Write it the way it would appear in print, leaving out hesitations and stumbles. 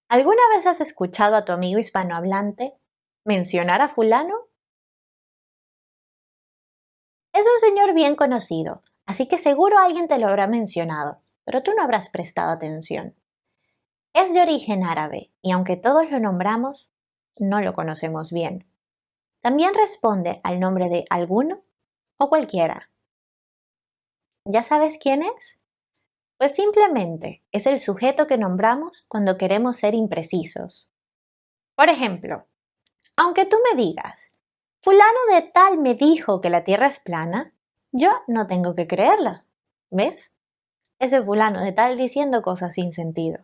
¿Alguna vez has escuchado a tu amigo hispanohablante mencionar a fulano? Es un señor bien conocido, así que seguro alguien te lo habrá mencionado, pero tú no habrás prestado atención. Es de origen árabe y aunque todos lo nombramos, no lo conocemos bien. También responde al nombre de alguno o cualquiera. ¿Ya sabes quién es? Pues simplemente es el sujeto que nombramos cuando queremos ser imprecisos. Por ejemplo, aunque tú me digas, fulano de tal me dijo que la Tierra es plana, yo no tengo que creerla. ¿Ves? Ese fulano de tal diciendo cosas sin sentido.